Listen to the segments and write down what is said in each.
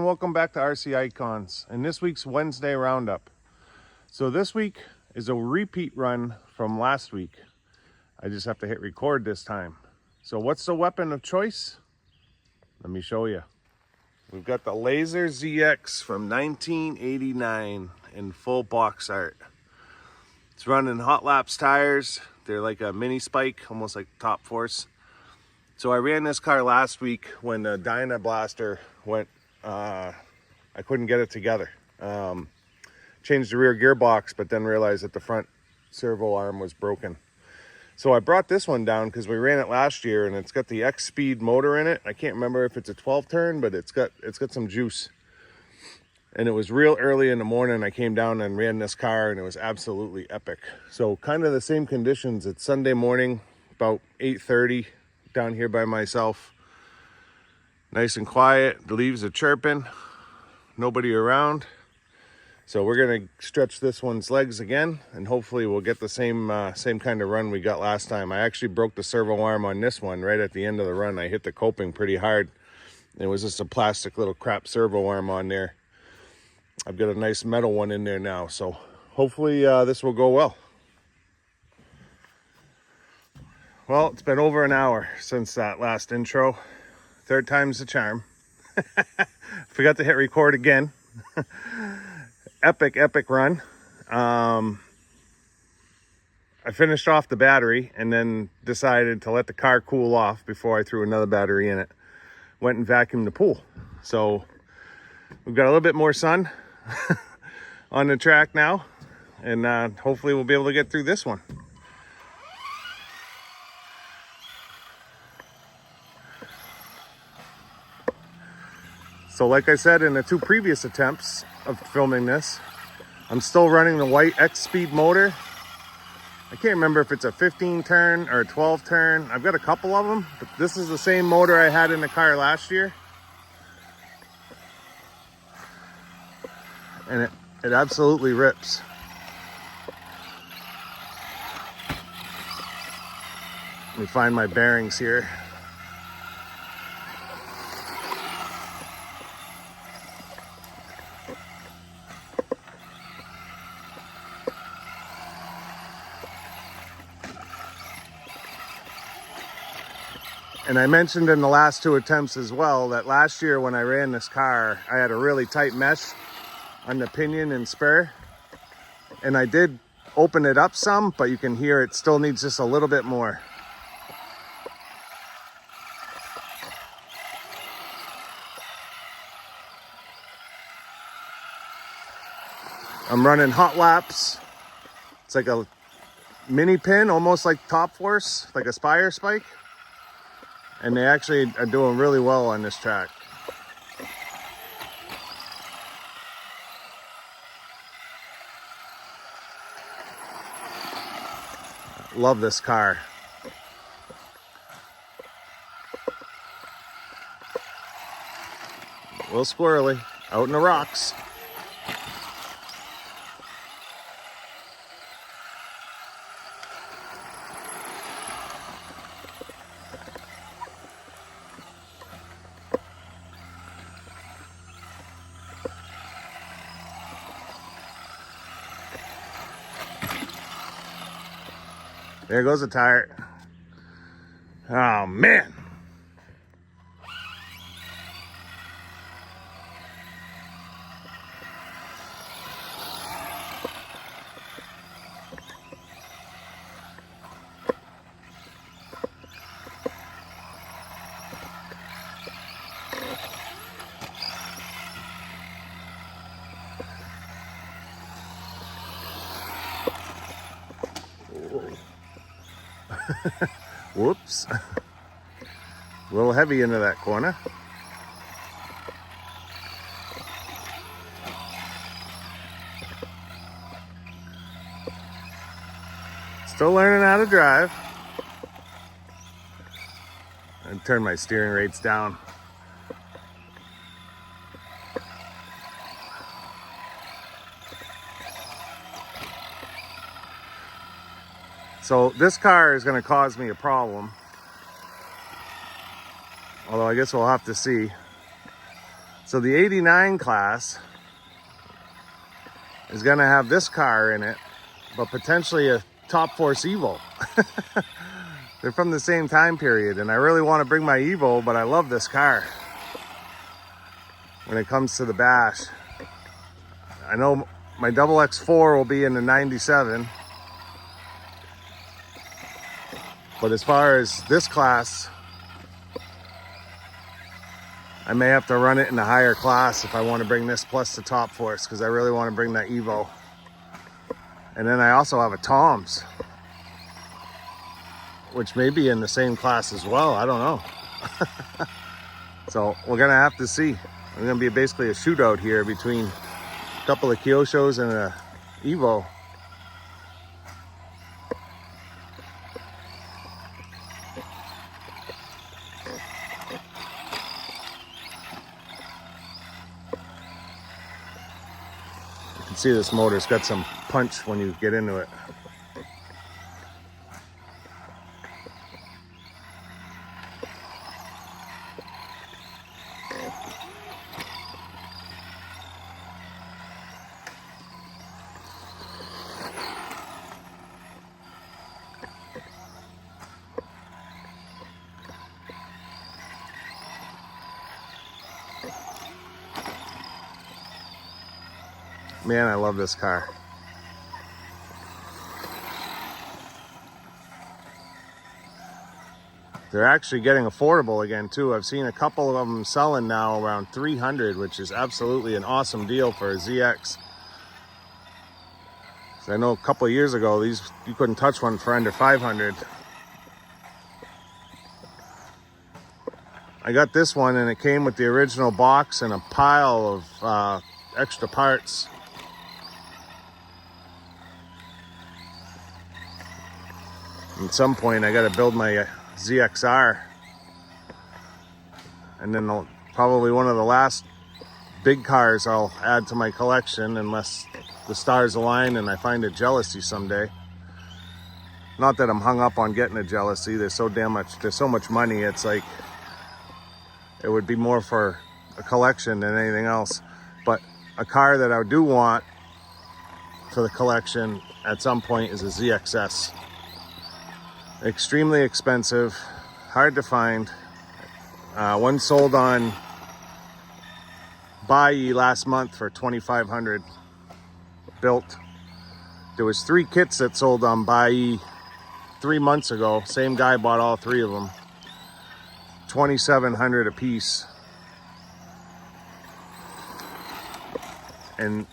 welcome back to RC Icons and this week's Wednesday roundup. So this week is a repeat run from last week. I just have to hit record this time. So what's the weapon of choice? Let me show you. We've got the Lazer ZX from 1989 in full box art. It's running hot laps tires. They're like a mini spike, almost like Top Force. So I ran this car last week when the Dyna Blaster went, I couldn't get it together. Changed the rear gearbox, but then realized that the front servo arm was broken. So I brought this one down because we ran it last year and it's got the X Speed motor in it. I can't remember if it's a 12 turn, but it's got some juice. And it was real early in the morning. I came down and ran this car and it was absolutely epic. So kind of the same conditions. It's Sunday morning, about 8:30. Down here by myself, nice and quiet. The leaves are chirping, nobody around. So we're gonna stretch this one's legs again, and hopefully we'll get the same kind of run we got last time. I actually broke the servo arm on this one right at the end of the run. I hit the coping pretty hard. It was just a plastic little crap servo arm on there. I've got a nice metal one in there now, so hopefully this will go well. Well, it's been over an hour since that last intro. Third time's the charm. Forgot to hit record again. Epic run. I finished off the battery and then decided to let the car cool off before I threw another battery in it. Went and vacuumed the pool. So we've got a little bit more sun on the track now, and hopefully we'll be able to get through this one. So like I said in the two previous attempts of filming this, I'm still running the white X Speed motor. I can't remember if it's a 15 turn or a 12 turn. I've got a couple of them, but this is the same motor I had in the car last year. And it absolutely rips. Let me find my bearings here. And I mentioned in the last two attempts as well that last year when I ran this car, I had a really tight mesh on the pinion and spur. And I did open it up some, but you can hear it still needs just a little bit more. I'm running hot laps. It's like a mini pin, almost like Top Force, like a Spire spike. And they actually are doing really well on this track. Love this car. A little squirrely, out in the rocks. There goes the tire. Oh, man. Whoops. A little heavy into that corner. Still learning how to drive. And turn my steering rates down. So this car is going to cause me a problem. Although I guess we'll have to see. It's So the 89 class is going to have this car in it, but potentially a Top Force Evo. They're from the same time period, and I really want to bring my Evo, but I love this car when it comes to the bash. I know my double X4 will be in the 97, but as far as this class, I may have to run it in a higher class if I want to bring this plus the Top Force, because I really want to bring that Evo. And then I also have a Tom's, which may be in the same class as well. I don't know. So we're going to have to see. It's going to be basically a shootout here between a couple of Kyoshos and a Evo. You can see this motor's got some punch when you get into it. Man, I love this car. They're actually getting affordable again too. I've seen a couple of them selling now around 300, which is absolutely an awesome deal for a ZX. So I know a couple of years ago, these you couldn't touch one for under 500. I got this one and it came with the original box and a pile of extra parts. At some point I got to build my ZXR, and then probably one of the last big cars I'll add to my collection, unless the stars align and I find a Jealousy someday. Not that I'm hung up on getting a Jealousy. There's so much money. It's like it would be more for a collection than anything else. But a car that I do want for the collection at some point is a ZXS. Extremely expensive, hard to find. One sold on Buyee last month for $2,500 built. There was 3 kits that sold on Buyee 3 months ago. Same guy bought all 3 of them. $2,700 a piece. And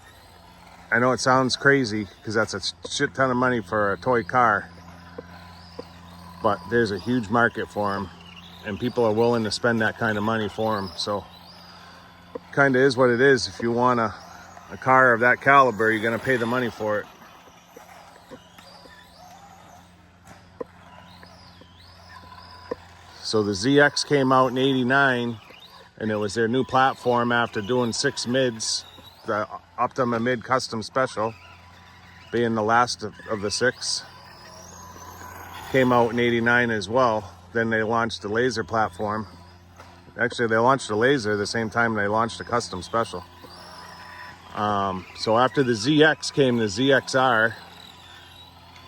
I know it sounds crazy because that's a shit ton of money for a toy car. But there's a huge market for them, and people are willing to spend that kind of money for them. So kind of is what it is. If you want a car of that caliber, you're going to pay the money for it. So the ZX came out in '89, and it was their new platform after doing 6 mids, the Optima Mid Custom Special being the last of the 6. Came out in '89 as well. Then they launched the Lazer platform. Actually, they launched the Lazer the same time they launched the Custom Special. So after the ZX came the ZXR.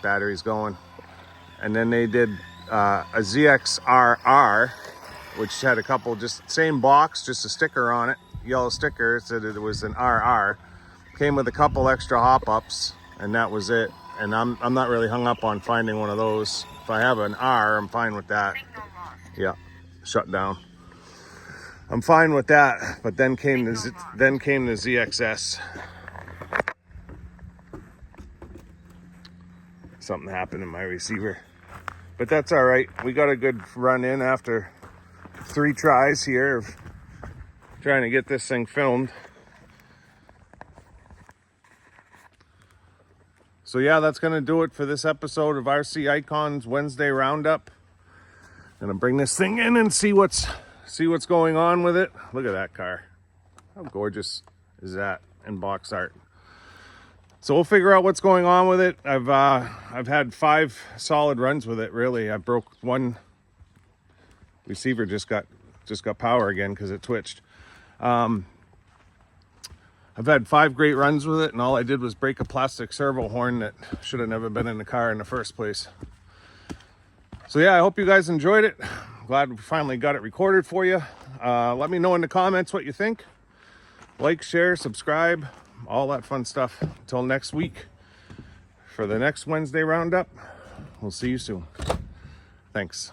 Battery's going. And then they did a ZXRR, which had a couple, just same box, just a sticker on it. Yellow sticker, said it was an RR. Came with a couple extra hop-ups, and that was it. And I'm not really hung up on finding one of those. If I have an R, I'm fine with that. Yeah, shut down. I'm fine with that. But then came the ZXS. Something happened in my receiver, but that's all right. We got a good run in after 3 tries here of trying to get this thing filmed. So yeah, that's going to do it for this episode of RC Icons Wednesday Roundup. Gonna bring this thing in and see what's going on with it. Look at that car. How gorgeous is that in box art? So we'll figure out what's going on with it. I've had 5 solid runs with it, really. I broke one receiver, just got power again because it twitched. I've had 5 great runs with it, and all I did was break a plastic servo horn that should have never been in the car in the first place. So yeah, I hope you guys enjoyed it. Glad we finally got it recorded for you. Let me know in the comments what you think. Like, share, subscribe, all that fun stuff. Until next week for the next Wednesday roundup, we'll see you soon. Thanks.